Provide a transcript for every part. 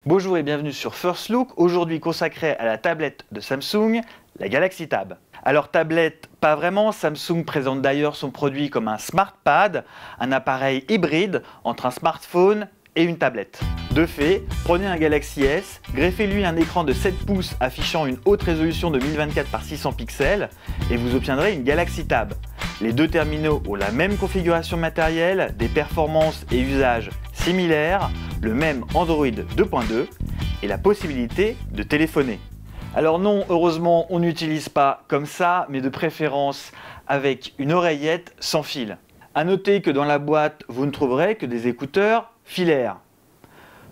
Bonjour et bienvenue sur First Look, aujourd'hui consacré à la tablette de Samsung, la Galaxy Tab. Alors tablette, pas vraiment, Samsung présente d'ailleurs son produit comme un SmartPad, un appareil hybride entre un smartphone et une tablette. De fait, prenez un Galaxy S, greffez-lui un écran de 7 pouces affichant une haute résolution de 1024 par 600 pixels et vous obtiendrez une Galaxy Tab. Les deux terminaux ont la même configuration matérielle, des performances et usages similaires, le même Android 2.2 et la possibilité de téléphoner. Alors non, heureusement, on n'utilise pas comme ça, mais de préférence avec une oreillette sans fil. A noter que dans la boîte, vous ne trouverez que des écouteurs filaires.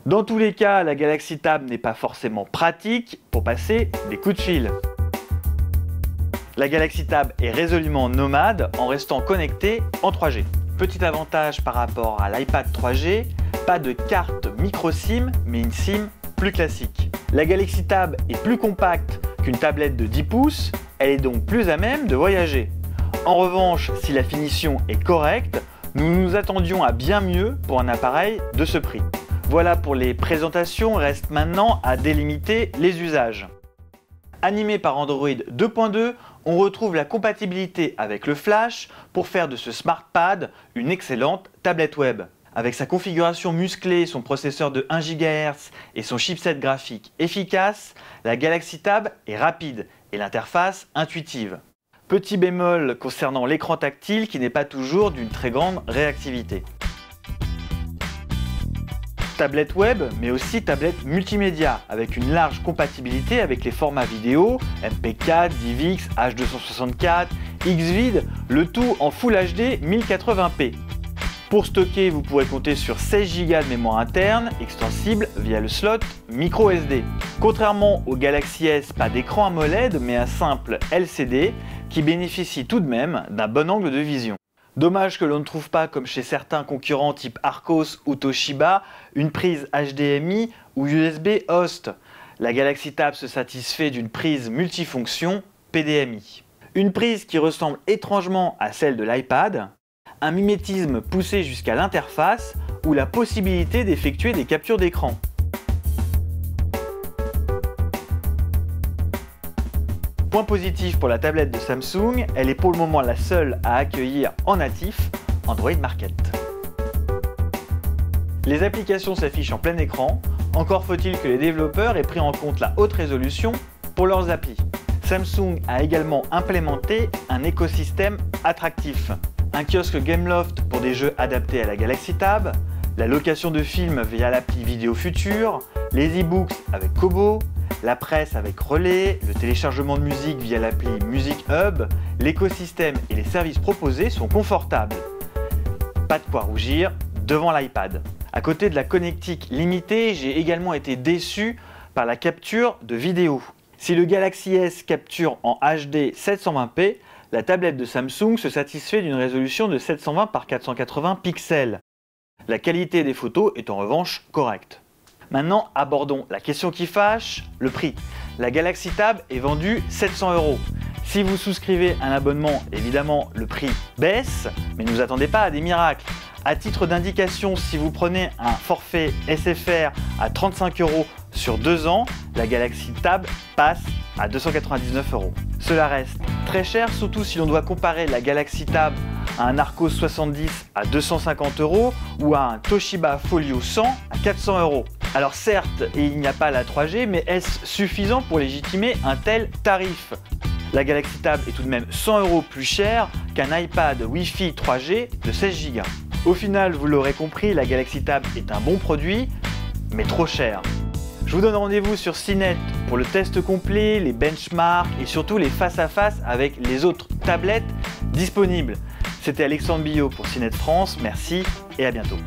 Dans tous les cas, la Galaxy Tab n'est pas forcément pratique pour passer des coups de fil. La Galaxy Tab est résolument nomade en restant connectée en 3G. Petit avantage par rapport à l'iPad 3G, pas de carte micro SIM, mais une SIM plus classique. La Galaxy Tab est plus compacte qu'une tablette de 10 pouces, elle est donc plus à même de voyager. En revanche, si la finition est correcte, nous nous attendions à bien mieux pour un appareil de ce prix. Voilà pour les présentations, reste maintenant à délimiter les usages. Animé par Android 2.2, on retrouve la compatibilité avec le flash pour faire de ce SmartPad une excellente tablette web. Avec sa configuration musclée, son processeur de 1 GHz et son chipset graphique efficace, la Galaxy Tab est rapide et l'interface intuitive. Petit bémol concernant l'écran tactile qui n'est pas toujours d'une très grande réactivité. Tablette web, mais aussi tablette multimédia, avec une large compatibilité avec les formats vidéo, MP4, DivX, H264, Xvid, le tout en Full HD 1080p. Pour stocker, vous pourrez compter sur 16 Go de mémoire interne, extensible via le slot microSD. Contrairement au Galaxy S, pas d'écran AMOLED, mais un simple LCD qui bénéficie tout de même d'un bon angle de vision. Dommage que l'on ne trouve pas, comme chez certains concurrents type Archos ou Toshiba, une prise HDMI ou USB host. La Galaxy Tab se satisfait d'une prise multifonction PDMI. Une prise qui ressemble étrangement à celle de l'iPad, un mimétisme poussé jusqu'à l'interface ou la possibilité d'effectuer des captures d'écran. Point positif pour la tablette de Samsung, elle est pour le moment la seule à accueillir en natif Android Market. Les applications s'affichent en plein écran, encore faut-il que les développeurs aient pris en compte la haute résolution pour leurs applis. Samsung a également implémenté un écosystème attractif. Un kiosque Gameloft pour des jeux adaptés à la Galaxy Tab, la location de films via l'appli Vidéo Future, les e-books avec Kobo, la presse avec Relais, le téléchargement de musique via l'appli Music Hub, l'écosystème et les services proposés sont confortables. Pas de quoi rougir devant l'iPad. À côté de la connectique limitée, j'ai également été déçu par la capture de vidéo. Si le Galaxy S capture en HD 720p, la tablette de Samsung se satisfait d'une résolution de 720 par 480 pixels. La qualité des photos est en revanche correcte. Maintenant, abordons la question qui fâche, le prix. La Galaxy Tab est vendue 700 €. Si vous souscrivez un abonnement, évidemment, le prix baisse, mais ne vous attendez pas à des miracles. À titre d'indication, si vous prenez un forfait SFR à 35 € sur 2 ans, la Galaxy Tab passe à 299 €. Cela reste très cher, surtout si l'on doit comparer la Galaxy Tab à un Archos 70 à 250 € ou à un Toshiba Folio 100 à 400 €. Alors certes, il n'y a pas la 3G, mais est-ce suffisant pour légitimer un tel tarif? La Galaxy Tab est tout de même 100 € plus cher qu'un iPad Wi-Fi 3G de 16 Go. Au final, vous l'aurez compris, la Galaxy Tab est un bon produit, mais trop cher. Je vous donne rendez-vous sur CNET pour le test complet, les benchmarks et surtout les face-à-face avec les autres tablettes disponibles. C'était Alexandre Billot pour CNET France, merci et à bientôt.